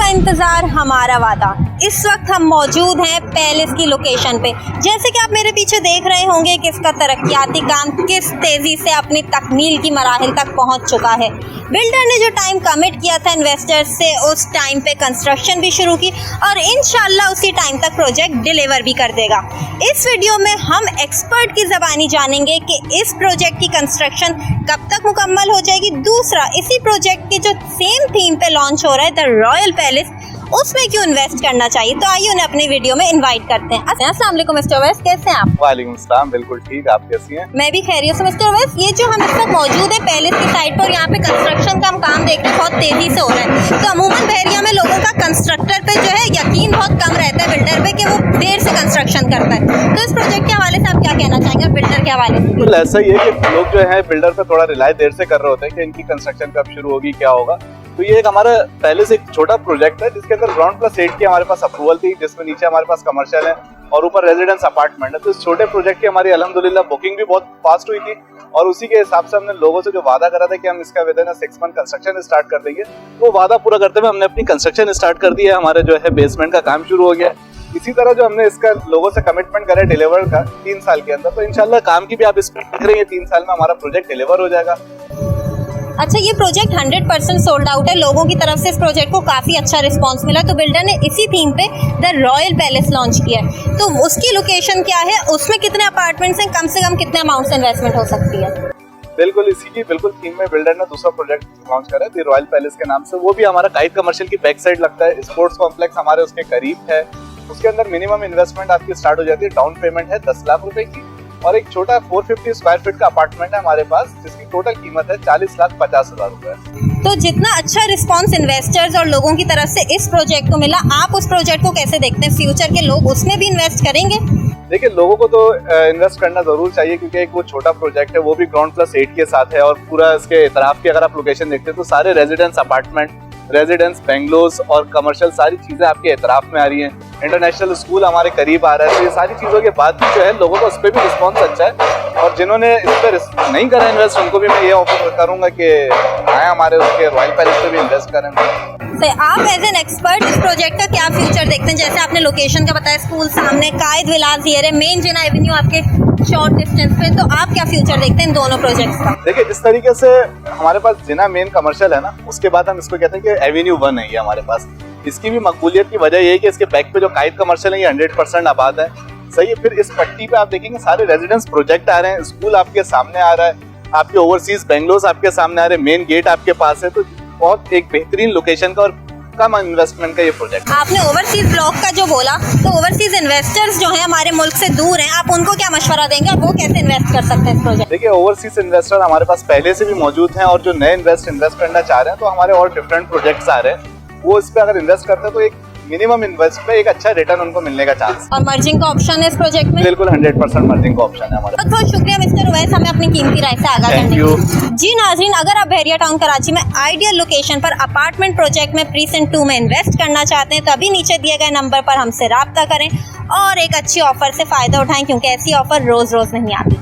इंतजार हमारा वादा। इस वक्त हम मौजूद हैं पैलेस की लोकेशन पे। जैसे कि आप मेरे पीछे देख रहे होंगे कि इसका तरक्याती काम किस तेजी से अपनी तकमील की मराहिल तक पहुंच चुका है। बिल्डर ने जो टाइम कमिट किया था इन्वेस्टर्स से, उस टाइम पे कंस्ट्रक्शन भी शुरू की और इंशाल्लाह उसी टाइम तक प्रोजेक्ट डिलीवर भी कर देगा। इस वीडियो में हम एक्सपर्ट की ज़बानी जानेंगे कि इस प्रोजेक्ट की कंस्ट्रक्शन कब तक मुकम्मल हो जाएगी। दूसरा, इसी प्रोजेक्ट के जो सेम थीम पे लॉन्च हो रहा है द रॉयल पैलेस, उसमें क्यों इन्वेस्ट करना चाहिए। तो आइए उन्हें अपने वीडियो में इनवाइट करते हैं। अस्सलाम वालेकुम मिस्टर अवैस, कैसे हैं आप? वालेकुम सलाम, बिल्कुल ठीक, आप कैसी हैं? मैं भी खैरियत से। मिस्टर अवैस, ये जो हम इस वक्त मौजूद है पैलेस की साइट पर, यहाँ पे कंस्ट्रक्शन का हम काम देख रहे हैं बहुत तेजी से हो रहा है। तो अमूमन बहरिया में लोगों का कंस्ट्रक्टर पे जो है यकीन बहुत कम रहता है, बिल्डर पे, कि वो देर से कंस्ट्रक्शन करता है। तो इस प्रोजेक्ट के हवाले से आप क्या कहना चाहेंगे बिल्डर के हवाले से? बिल्कुल ऐसा ही है कि लोग जो है बिल्डर पे थोड़ा रिलाय देर से कर रहे होते हैं कि इनकी कंस्ट्रक्शन कब शुरू होगी, क्या होगा। तो ये एक हमारा पहले से एक छोटा प्रोजेक्ट है जिसके अंदर ग्राउंड प्लस 8 की हमारे पास अप्रूवल थी, जिसमें नीचे हमारे पास कमर्शियल है और ऊपर रेजिडेंस अपार्टमेंट है। तो इस छोटे प्रोजेक्ट की हमारी अल्हम्दुलिल्लाह बुकिंग भी बहुत फास्ट हुई थी और उसी के हिसाब से हमने लोगों से जो वादा करा था कि हम इसका with in 6 month construction start कर देंगे, वो वादा पूरा करते हुए हमने अपनी कंस्ट्रक्शन स्टार्ट कर दी है। हमारे जो है बेसमेंट का काम शुरू हो गया। इसी तरह जो हमने इसका लोगों से कमिटमेंट करा डिलीवर का 3 साल के अंदर, तो इंशाल्लाह काम की भी आप इस पर देख रहे हैं 3 साल में हमारा प्रोजेक्ट डिलीवर हो जाएगा। अच्छा, ये प्रोजेक्ट 100% सोल्ड आउट है। लोगों की तरफ से इस प्रोजेक्ट को काफ़ी अच्छा रिस्पांस मिला, तो बिल्डर ने इसी थीम पे द रॉयल पैलेस लॉन्च किया है। तो उसकी लोकेशन क्या है, उसमें कितने अपार्टमेंट्स हैं, कम से कम कितने अमाउंट से इन्वेस्टमेंट हो सकती है? बिल्कुल इसी की बिल्कुल थीम में बिल्डर ने दूसरा प्रोजेक्ट लॉन्च करा है द रॉयल पैलेस के नाम से। वो भी हमारा काइट कमर्शियल की बैक साइड लगता है। स्पोर्ट्स कॉम्प्लेक्स हमारे उसके करीब है। उसके अंदर मिनिमम इन्वेस्टमेंट आपकी स्टार्ट हो जाती है। डाउन पेमेंट है 10 लाख रुपए की और एक छोटा 450 स्क्वायर फीट का अपार्टमेंट है हमारे पास, जिसकी टोटल कीमत है 40,50,000 रुपए। तो जितना अच्छा रिस्पांस इन्वेस्टर्स और लोगों की तरफ से इस प्रोजेक्ट को मिला, आप उस प्रोजेक्ट को कैसे देखते हैं? फ्यूचर के लोग उसमें भी इन्वेस्ट करेंगे? देखिए, लोगों को तो इन्वेस्ट करना जरूर चाहिए क्योंकि एक वो छोटा प्रोजेक्ट है, वो भी ग्राउंड प्लस 8 के साथ है और पूरा इसके इतराफ की अगर आप लोकेशन देखते हैं तो सारे रेजिडेंस अपार्टमेंट, रेजिडेंस बेंगलोस और कमर्शियल सारी चीजें आपके इतराफ में आ रही हैं। इंटरनेशनल स्कूल हमारे करीब आ रहा है। तो ये सारी चीजों के बाद भी जो है लोगों को उस पर भी रिस्पॉन्स अच्छा है और जिन्होंने इस पर नहीं करा इन्वेस्ट, उनको भी मैं ये ऑफर करूंगा कि आए हमारे उसके रॉयल पैलेस पे भी इन्वेस्ट करें। आप एज एन एक्सपर्ट इस प्रोजेक्ट का क्या फ्यूचर देखते हैं? जैसे आपने लोकेशन का बताया, स्कूल सामने, कायद विलास हियर है, मेन जिना एवेन्यू आपके शॉर्ट डिस्टेंस पे, तो आप क्या फ्यूचर देखते हैं इन दोनों प्रोजेक्ट्स का? देखिए, जिस तरीके से हमारे पास जिना मेन कमर्शियल है ना, उसके बाद हम इसको कहते हैं कि एवेन्यू 1 है ये हमारे पास। इसकी भी मकबूलियत की वजह ये है कि इसके बैक पे जो कायद कमर्शियल है ये 100% आबाद है। सही है। फिर इस पट्टी पे आप देखेंगे सारे रेजिडेंस प्रोजेक्ट आ रहे हैं, स्कूल आपके सामने आ रहा है, आपके ओवरसीज बेंगलोस आपके सामने आ रहे हैं, मेन गेट आपके पास है। तो बहुत एक बेहतरीन लोकेशन का और कम इन्वेस्टमेंट का ये प्रोजेक्ट। आपने ओवरसीज ब्लॉक का जो बोला, तो ओवरसीज इन्वेस्टर्स जो हैं हमारे मुल्क से दूर हैं, आप उनको क्या मशवरा देंगे और वो कैसे इन्वेस्ट कर सकते हैं इस प्रोजेक्ट? देखिए, ओवरसीज इन्वेस्टर हमारे पास पहले से भी मौजूद हैं और जो नए इन्वेस्ट करना चाह रहे हैं, तो हमारे और डिफरेंट प्रोजेक्ट्स आ रहे हैं, वो इस पे अगर इन्वेस्ट करते हैं तो एक मिनिमम इन्वेस्ट पे एक अच्छा रिटर्न उनको मिलने का चांस। और मर्जिंग का ऑप्शन है इस प्रोजेक्ट में? बिल्कुल 100% मर्जिंग का ऑप्शन है हमारा। बहुत बहुत शुक्रिया मिस्टर उवैस, हमें अपनी कीमती राय से आगाह करने के लिए। जी नाज़रीन, अगर आप बहरिया टाउन कराची में आइडियल लोकेशन पर अपार्टमेंट प्रोजेक्ट में प्रीसेंट 2 में इन्वेस्ट करना चाहते हैं तो अभी नीचे दिए गए नंबर पर हमसे राब्ता करें और एक अच्छी ऑफर से फ़ायदा उठाएं, क्योंकि ऐसी ऑफर रोज़ रोज़ नहीं आती।